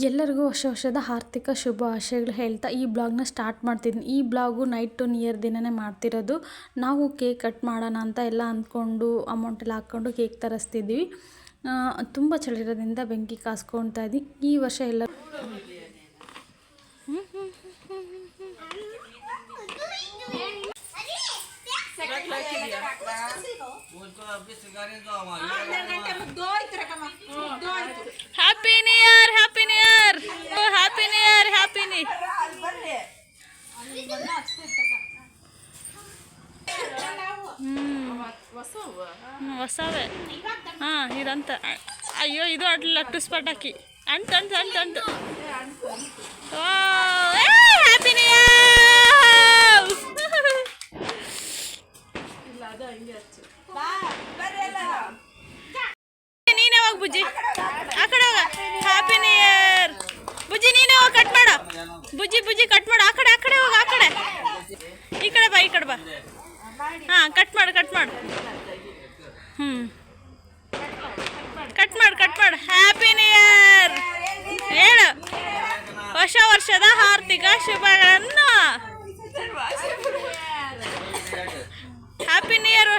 ಎಲ್ಲರಿಗೂ ಹೊಸ ವರ್ಷದ ಆರ್ಥಿಕ ಶುಭಾಶಯಗಳು ಹೇಳ್ತಾ ಈ ಬ್ಲಾಗ್ನ ಸ್ಟಾರ್ಟ್ ಮಾಡ್ತಿದ್ದೀನಿ. ಈ blog night to new year ದಿನವೇ ಮಾಡ್ತಿರೋದು. ನಾವು ಕೇಕ್ ಕಟ್ ಮಾಡೋಣ ಅಂತ ಎಲ್ಲ ಅಂದ್ಕೊಂಡು ಅಮೌಂಟೆಲ್ಲ ಹಾಕ್ಕೊಂಡು ಕೇಕ್ ತರಿಸ್ತಿದ್ವಿ. ತುಂಬ ಚಳಿರೋದ್ರಿಂದ ಬೆಂಕಿ ಕಾಸ್ಕೊಳ್ತಾ ಇದ್ವಿ. ಈ ವರ್ಷ ಎಲ್ಲ happy new year, happy new year, happy new year, happy new ಹೊಸವೇ. ಹಾಂ ಇದಂತ. ಅಯ್ಯೋ ಇದು ಅಡ್ಲಿಲ್ಲ ಟುಸ್ ಪಟಾಕಿ ಅಂಟು ಅಂಟು ಅಂಟು ಅಂಟು. Happy new year. ನೀನೇ ಹೋಗಿ ಬುಜ್ಜಿ, ಆ ಕಡೆ ಹೋಗ. ಹ್ಯಾಪಿ ನ್ಯೂ ಇಯರ್ ಬುಜ್ಜಿ, ನೀನೇ ಹೋಗಿ ಕಟ್ ಮಾಡು. ಬುಜ್ಜಿ ಬುಜ್ಜಿ ಕಟ್ ಮಾಡು. ಆ ಕಡೆ ಹೋಗ, ಆ ಕಡೆ. ಈ ಕಡೆ ಬಾ, ಈ ಕಡೆ ಬಾ. ಹಾಂ ಕಟ್ ಮಾಡು, ಕಟ್ ಮಾಡು. ಕಟ್ ಮಾಡು, ಕಟ್ ಮಾಡು. ಹ್ಯಾಪಿ ನ್ಯೂ ಇಯರ್ ಹೇಳು. ಹೊಸ ವರ್ಷದ ಆರ್ಥಿಕ ಶುಭಗಳನ್ನು. Happy new year.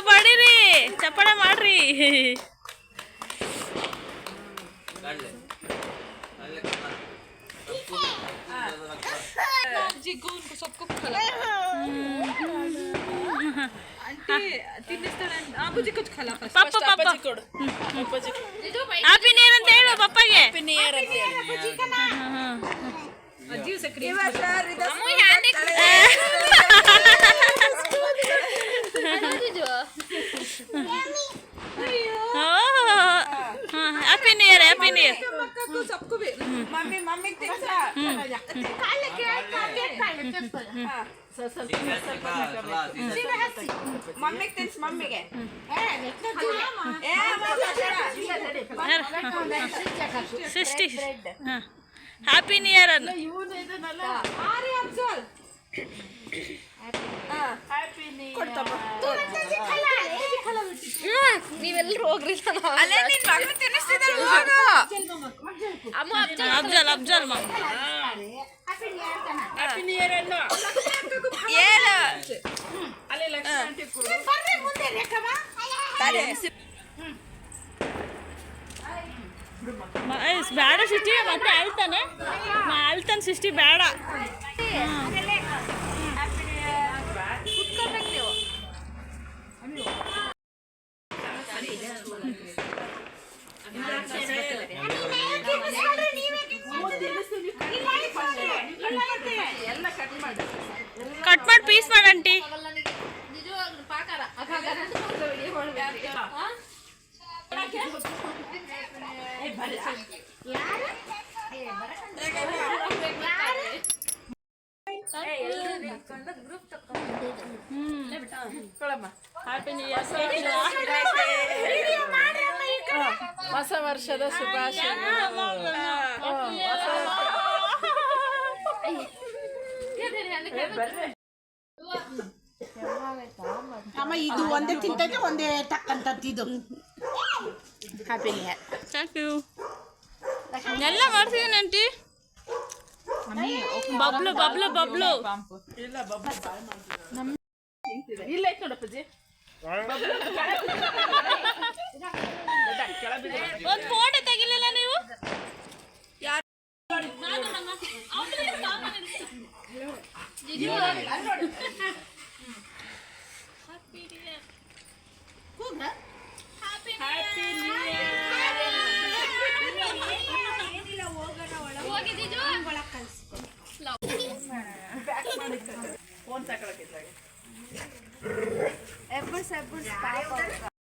ಬಡೀರಿ, ಚಪ್ಪಾಳೆ ಮಾಡ್ರಿ. ಹ್ಯಾಪಿ ನ್ಯೂ ಇಯರ್ ಅಂತ ಹೇಳು ಪಪ್ಪಗೆ. Happy new year, happy new year. ಸಿಸ್ಟಿ ಹ್ಯಾಪಿ ನ್ಯೂ ಇಯರ್ ಅನ್ನು. ನೀವೆಲ್ಲರೂ ಹೋಗ್ರಿ. ಅಫ್ಜಲ್ ಅಫ್ಜಲ್ ಬೇಡ ಸಿಸ್ಟಿ, ಮತ್ತೆ ಅಳ್ತಾನೆ. ಅಳ್ತಾನೆ ಸಿಸ್ಟಿ, ಬೇಡ. ಕಟ್ ಮಾಡಿ ಪೀಸ್ ಮಾಡಂಟಿ. ಹೊಸ ವರ್ಷದ ಶುಭಾಶಯಗಳು. ಅಮ್ಮ ಇದು ಒಂದೇ ತಿಂತೈತೆ, ಒಂದೇ ತಕ್ಕಂತದ್ದು. Happy new year. Thank you. ಎಲ್ಲ ಮಾಡ್ತಿದ್ದೀನಿ ಆಂಟಿ. ಬಬ್ಲು ಬಬ್ಲು ಬಬ್ಲು ಇಲ್ಲ ಐತ್ ನೋಡಪ್ಪಜಿ. ಒಂದು ಫೋಟೋ ತೆಗಿಲಿಲ್ಲ ನೀವು? ಫೋನ್ ತಗೊಳಕ್ಕೆ